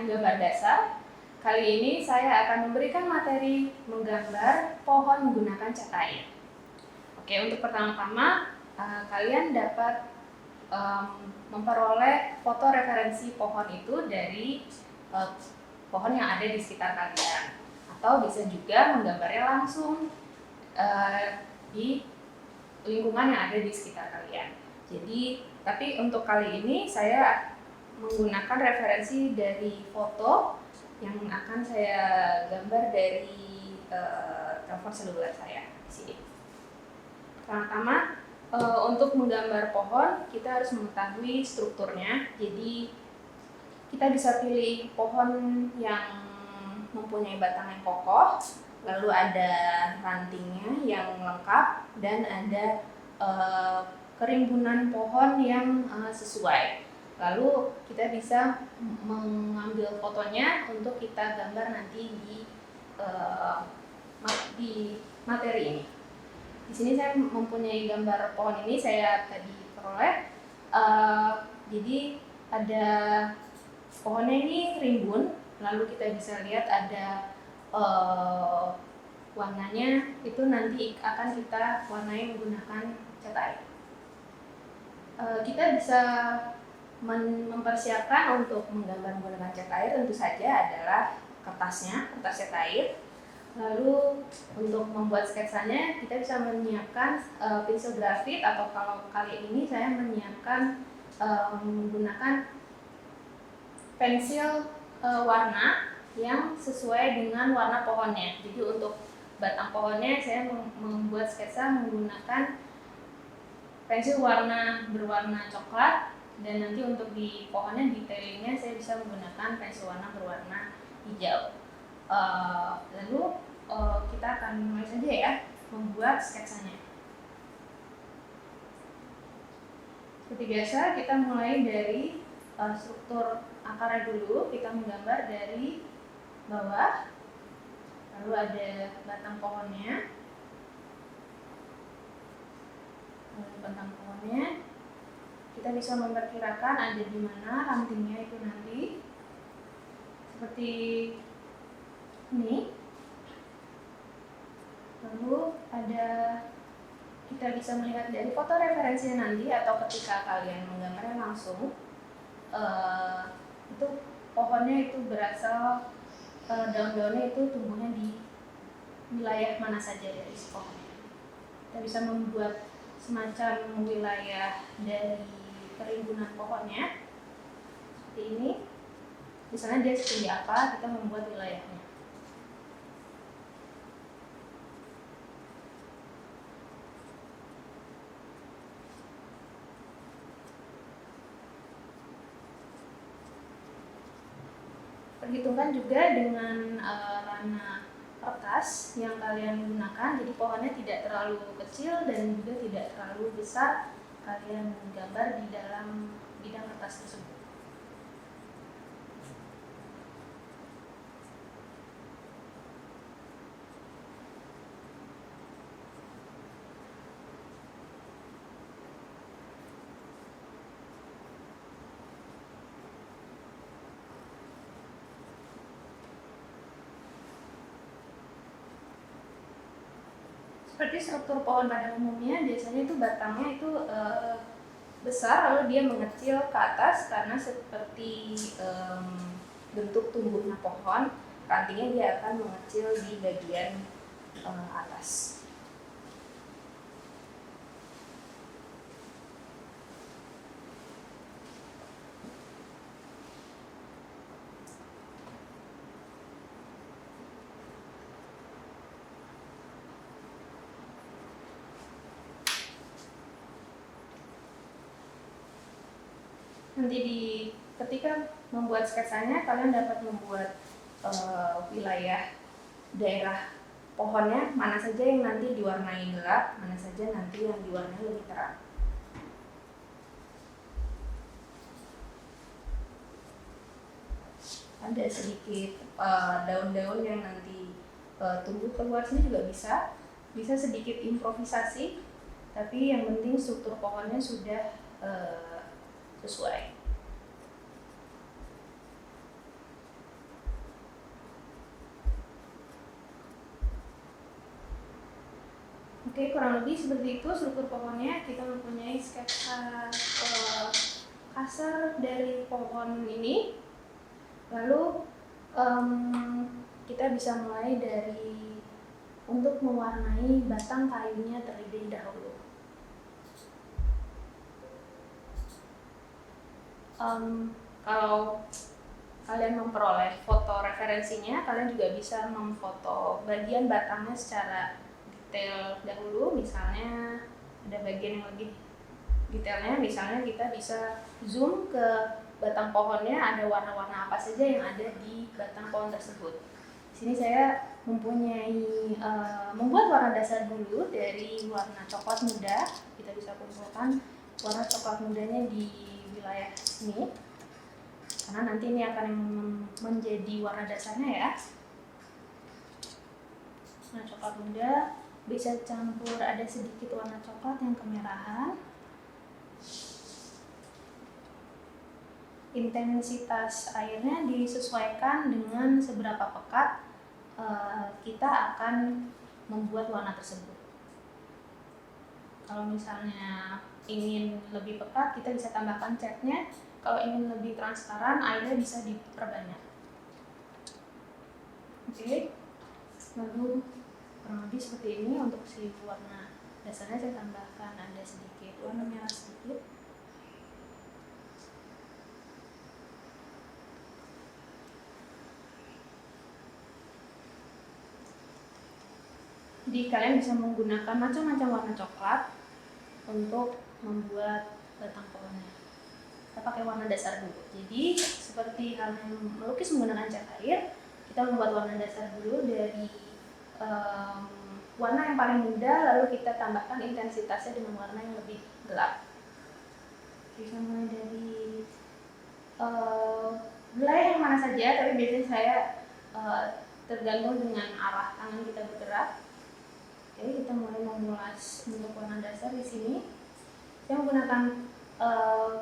menggambar dasar. Kali ini saya akan memberikan materi menggambar pohon menggunakan cat air. Oke, untuk pertama-tama kalian dapat memperoleh foto referensi pohon itu dari pohon yang ada di sekitar kalian, atau bisa juga menggambarnya langsung di lingkungan yang ada di sekitar kalian. Jadi, tapi untuk kali ini saya menggunakan referensi dari foto yang akan saya gambar dari telepon seluler saya di sini. Pertama, untuk menggambar pohon kita harus mengetahui strukturnya. Jadi kita bisa pilih pohon yang mempunyai batang yang kokoh, lalu ada rantingnya yang lengkap, dan ada kerimbunan pohon yang sesuai. Lalu kita bisa mengambil fotonya untuk kita gambar nanti di materi ini. Di sini saya mempunyai gambar pohon ini, saya tadi peroleh. Jadi ada pohonnya ini rimbun, lalu kita bisa lihat ada warnanya itu nanti akan kita warnai menggunakan cat air. Kita bisa mempersiapkan untuk menggambar menggunakan cat air tentu saja adalah kertas cat air. Lalu untuk membuat sketsanya kita bisa menyiapkan pensil grafit, atau kalau kali ini saya menyiapkan menggunakan pensil warna yang sesuai dengan warna pohonnya. Jadi untuk batang pohonnya saya membuat sketsa menggunakan pensil warna berwarna coklat, dan nanti untuk di pohonnya detailingnya saya bisa menggunakan pensil warna berwarna hijau. Lalu kita akan mulai saja ya membuat sketsanya. Seperti biasa kita mulai dari struktur akarnya dulu. Kita menggambar dari bawah, lalu ada batang pohonnya, kita bisa memperkirakan ada di mana rantingnya itu nanti, seperti ini. Lalu kita bisa melihat dari foto referensinya nanti, atau ketika kalian menggambarnya langsung, itu pohonnya itu berasal, daun-daunnya itu tumbuhnya di wilayah mana saja dari si pohonnya. Kita bisa membuat semacam wilayah dari perimbunan pohonnya seperti ini. Misalnya dia setinggi apa, kita membuat wilayahnya. Perhitungkan juga dengan warna kertas yang kalian gunakan, jadi pohonnya tidak terlalu kecil dan juga tidak terlalu besar kalian gambar di dalam bidang kertas tersebut. Seperti struktur pohon pada umumnya, biasanya itu batangnya itu besar, lalu dia mengecil ke atas karena seperti bentuk tumbuhnya pohon, rantingnya dia akan mengecil di bagian atas. Nanti ketika membuat sketsanya, kalian dapat membuat wilayah daerah pohonnya, mana saja yang nanti diwarnai gelap, mana saja nanti yang diwarnai lebih terang. Ada sedikit daun-daun yang nanti tumbuh keluar sini juga bisa sedikit improvisasi, tapi yang penting struktur pohonnya sudah sesuai. Oke, kurang lebih seperti itu struktur pohonnya. Kita mempunyai sketsa kasar dari pohon ini. Lalu kita bisa mulai dari untuk mewarnai batang kayunya terlebih dahulu. Kalau kalian memperoleh foto referensinya, kalian juga bisa memfoto bagian batangnya secara detail dahulu. Misalnya ada bagian yang lebih detailnya, misalnya kita bisa zoom ke batang pohonnya, ada warna-warna apa saja yang ada di batang pohon tersebut. Di sini saya mempunyai membuat warna dasar dulu dari warna coklat muda. Kita bisa kumpulkan warna coklat mudanya di wilayah sini, karena nanti ini akan menjadi warna dasarnya ya. Warna coklat muda bisa campur, ada sedikit warna coklat yang kemerahan. Intensitas airnya disesuaikan dengan seberapa pekat kita akan membuat warna tersebut. Kalau misalnya ingin lebih pekat, kita bisa tambahkan catnya. Kalau ingin lebih transparan, airnya bisa diperbanyak. Oke, lalu kurang lebih seperti ini. Untuk si warna dasarnya saya tambahkan ada sedikit warna merah sedikit. Jadi kalian bisa menggunakan macam-macam warna coklat untuk membuat batang pohonnya. Kita pakai warna dasar dulu. Jadi seperti halnya melukis menggunakan cat air, kita membuat warna dasar dulu dari warna yang paling muda, lalu kita tambahkan intensitasnya dengan warna yang lebih gelap. Bisa mulai dari wilayah yang mana saja, tapi biasanya saya tergantung dengan arah tangan kita bergerak. Oke, kita mulai memulas bentuk warna dasar di sini. Saya menggunakan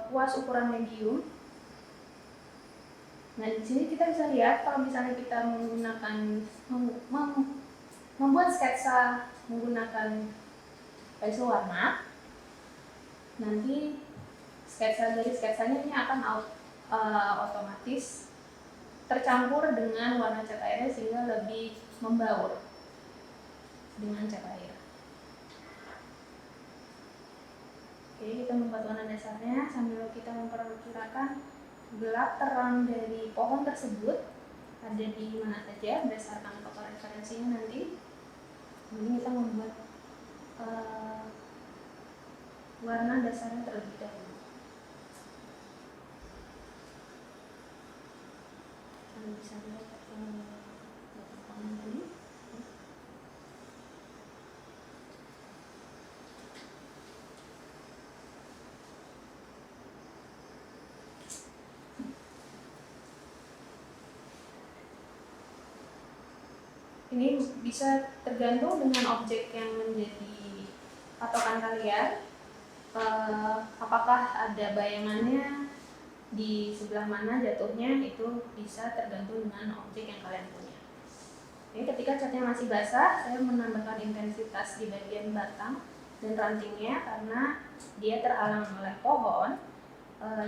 kuas ukuran medium. Nah, di sini kita bisa lihat kalau misalnya kita menggunakan membuat sketsa menggunakan pensil warna, nanti dari sketsanya ini akan otomatis tercampur dengan warna cat airnya sehingga lebih membaur dengan cat air. Oke, kita membuat warna dasarnya sambil kita memperkirakan gelap terang dari pohon tersebut ada di mana saja berdasarkan foto referensinya nanti. Ini kita membuat warna dasarnya terlebih dahulu. Kalian bisa lihat pohon tadi. Ini bisa tergantung dengan objek yang menjadi patokan kalian. Apakah ada bayangannya di sebelah mana jatuhnya, itu bisa tergantung dengan objek yang kalian punya. Oke, ketika catnya masih basah, saya menambahkan intensitas di bagian batang dan rantingnya karena dia terhalang oleh pohon,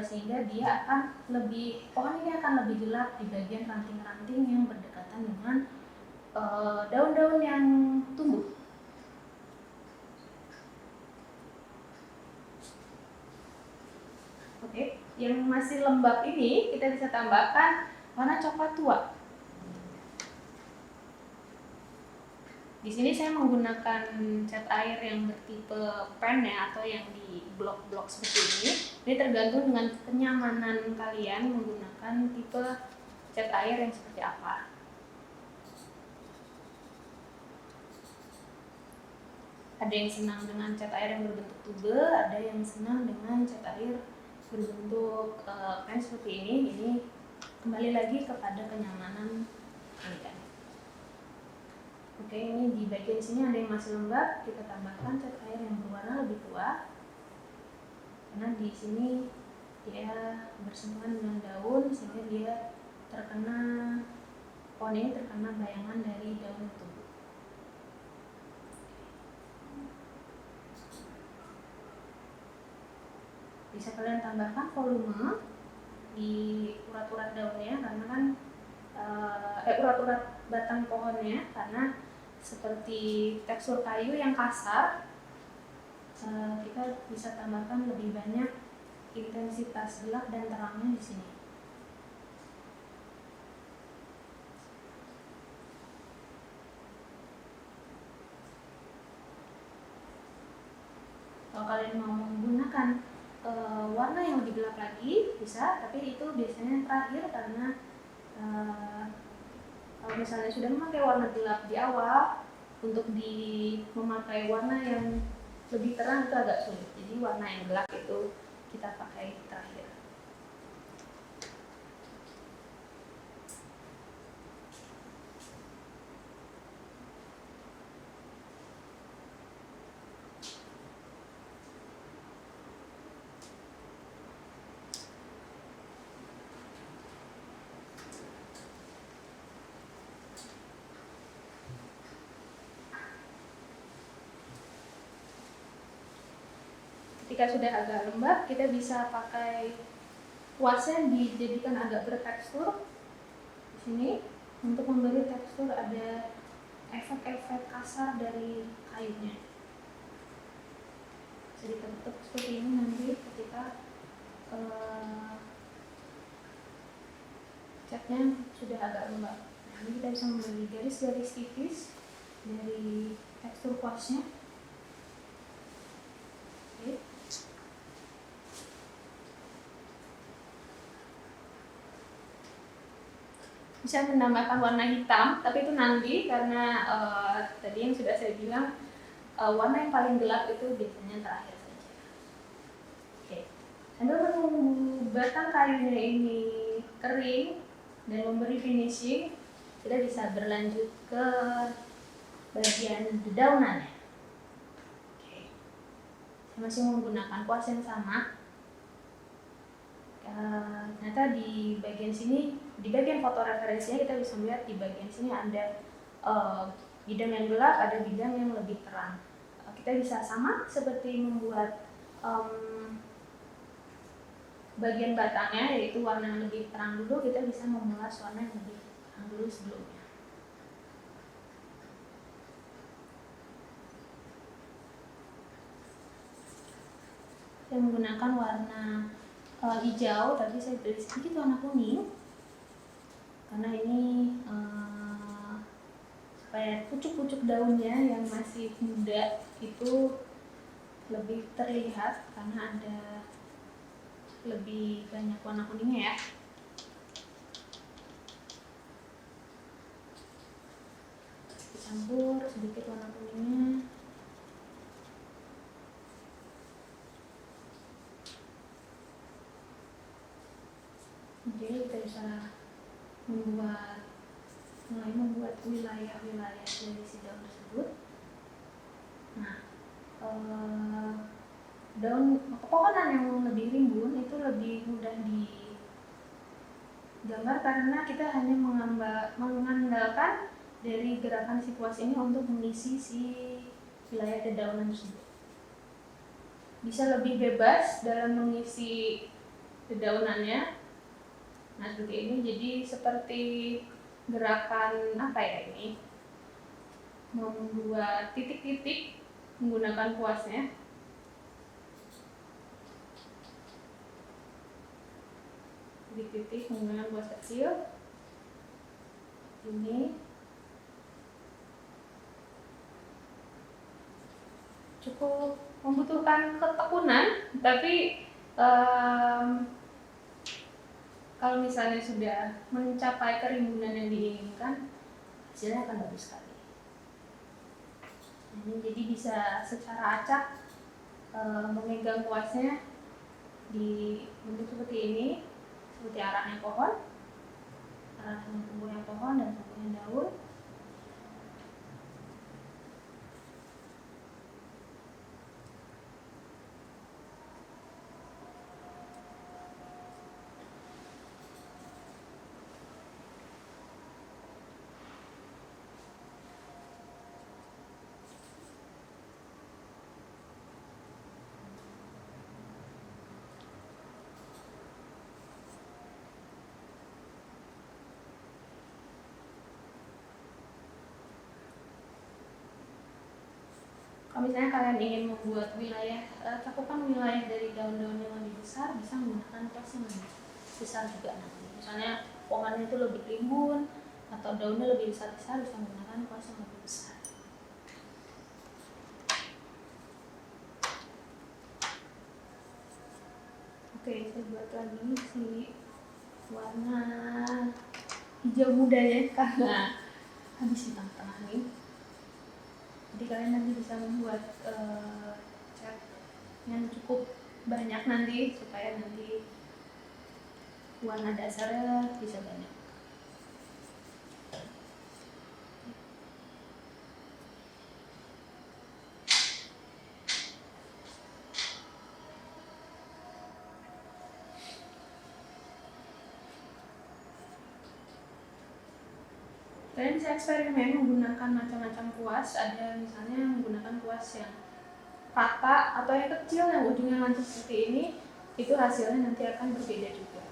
sehingga pohon ini akan lebih gelap di bagian ranting-ranting yang berdekatan dengan daun-daun yang tumbuh. Oke, yang masih lembab ini kita bisa tambahkan warna coklat tua. Di sini saya menggunakan cat air yang bertipe pen ya, atau yang di blok-blok seperti ini. Ini tergantung dengan kenyamanan kalian menggunakan tipe cat air yang seperti apa. Ada yang senang dengan cat air yang berbentuk tube, ada yang senang dengan cat air berbentuk pen seperti ini. Ini kembali lagi kepada kenyamanan kalian. Oke, ini di bagian sini ada yang masih lembab, kita tambahkan cat air yang berwarna lebih tua. Karena di sini dia bersentuhan dengan daun sehingga dia pohon ini terkena bayangan dari daun tumbuh. bisa kalian tambahkan volume di urat-urat daunnya, karena kan urat-urat batang pohonnya, karena seperti tekstur kayu yang kasar, kita bisa tambahkan lebih banyak intensitas gelap dan terangnya di sini. Kalau kalian mau menggunakan warna yang lebih gelap lagi bisa, tapi itu biasanya terakhir, karena kalau misalnya sudah memakai warna gelap di awal, untuk memakai warna yang lebih terang itu agak sulit. Jadi warna yang gelap itu kita pakai terakhir. Ketika sudah agak lembab, kita bisa pakai kuasnya dijadikan agak bertekstur di sini untuk memberi tekstur, ada efek-efek kasar dari kayunya. Bisa dibentuk seperti ini nanti ketika catnya sudah agak lembab. Nah, ini kita bisa memberi garis-garis tipis dari tekstur kuasnya. Oke. Bisa menambahkan warna hitam, tapi itu nanti, karena tadi yang sudah saya bilang, warna yang paling gelap itu biasanya terakhir saja. Oke. Sambil menunggu batang kayunya ini kering dan memberi finishing, kita bisa berlanjut ke bagian dedaunannya. Oke. Saya masih menggunakan kuas yang sama. Ternyata di bagian sini, di bagian foto referensinya, kita bisa melihat di bagian sini ada bidang yang gelap, ada bidang yang lebih terang. Kita bisa sama seperti membuat bagian batangnya, yaitu warna yang lebih terang dulu, kita bisa memulas warna yang lebih terang dulu sebelumnya. Saya menggunakan warna hijau, tapi saya beri sedikit warna kuning, karena ini supaya pucuk-pucuk daunnya yang masih muda itu lebih terlihat, karena ada lebih banyak warna kuningnya ya. Campur sedikit warna kuningnya. Jadi kita bisa mulai membuat wilayah-wilayah dari si daun tersebut. Nah, daun pepohonan yang lebih rimbun itu lebih mudah digambar, karena kita hanya mengandalkan dari gerakan si kuas ini untuk mengisi si wilayah dedaunan tersebut. Bisa lebih bebas dalam mengisi dedaunannya. Nah, seperti ini, jadi seperti gerakan apa ya ini, membuat titik-titik menggunakan kuasnya. Titik-titik menggunakan kuas kecil ini cukup membutuhkan ketekunan, tapi kalau misalnya sudah mencapai kerimbunan yang diinginkan, hasilnya akan bagus sekali. Ini jadi bisa secara acak memegang kuasnya di bentuk seperti ini, seperti arahnya pohon, arahnya tumbuhnya pohon dan tumbuhnya daun. Kalau misalnya kalian ingin membuat cakupan wilayah dari daun-daun yang lebih besar, bisa menggunakan kuas yang lebih besar juga nanti. Misalnya pohonnya itu lebih rimbun atau daunnya lebih besar-besar, bisa menggunakan kuas yang lebih besar. Oke, saya buat lagi si warna hijau muda ya, karena habis di tengah-tengah nih. Jadi kalian nanti bisa membuat cat yang cukup banyak nanti, supaya nanti warna dasarnya bisa banyak. Kalian bisa eksperimen menggunakan macam-macam kuas. Ada misalnya menggunakan kuas yang rata atau yang kecil yang ujungnya lancip seperti ini. Itu hasilnya nanti akan berbeda juga.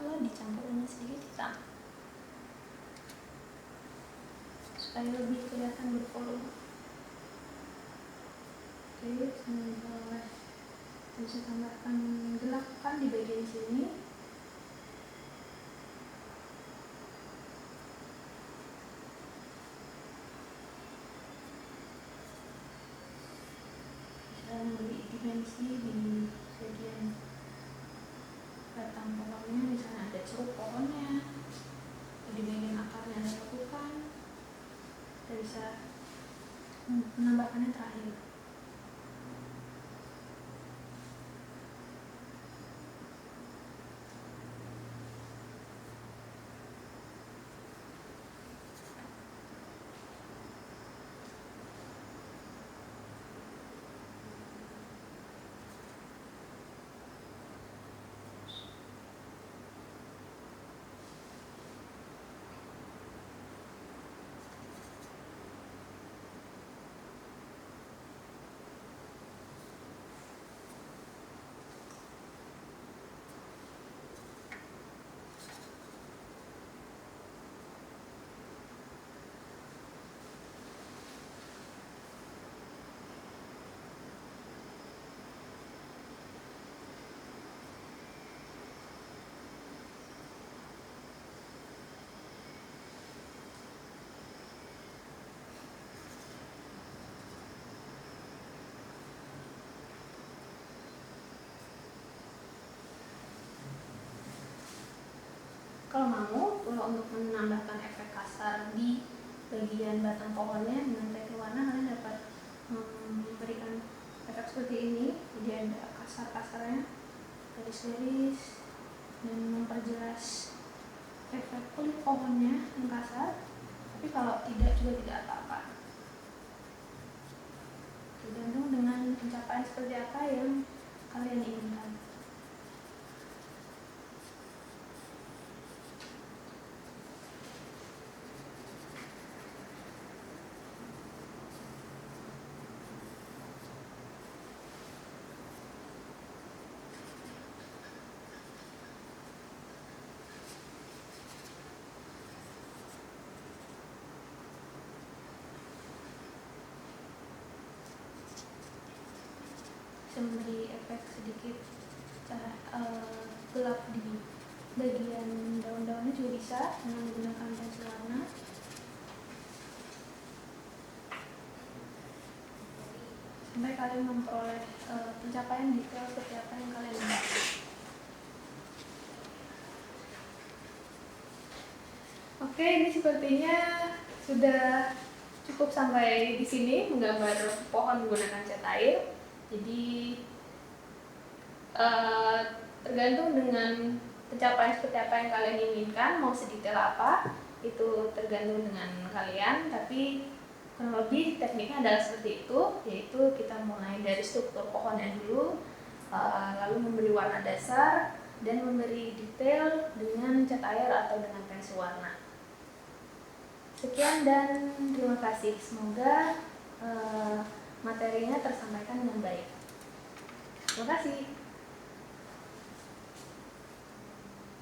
tua dicampur dengan sedikit hitam supaya lebih kelihatan bervolume. Oke, sampai bisa tambahkan gelap kan di bagian sini. Bisa memberi dimensi di bagian batang pohonnya, misalnya ada ceruk pohonnya, di bagian akarnya ada lekukan. Kita bisa menambahkannya terakhir. Kalau mau, untuk menambahkan efek kasar di bagian batang pohonnya dengan teknik warna, kalian dapat memberikan efek seperti ini. Jadi ada kasar-kasarnya, garis-garis, dan memperjelas efek kulit pohonnya yang kasar. Tapi kalau tidak juga tidak apa-apa. Tergantung dengan pencapaian seperti apa yang kalian inginkan. Bisa memberi efek sedikit gelap di bagian daun-daunnya juga bisa dengan menggunakan pensil warna. Sampai kalian memperoleh pencapaian detail seperti apa yang kalian inginkan. Oke, ini sepertinya sudah cukup sampai di sini menggambar pohon menggunakan cat air. Jadi tergantung dengan pencapaian seperti apa yang kalian inginkan, mau sedetail apa itu tergantung dengan kalian. Tapi kurang lebih tekniknya adalah seperti itu, yaitu kita mulai dari struktur pohonnya dulu, lalu memberi warna dasar dan memberi detail dengan cat air atau dengan pensil warna. Sekian dan terima kasih. Semoga materinya tersampaikan dengan baik. Terima kasih.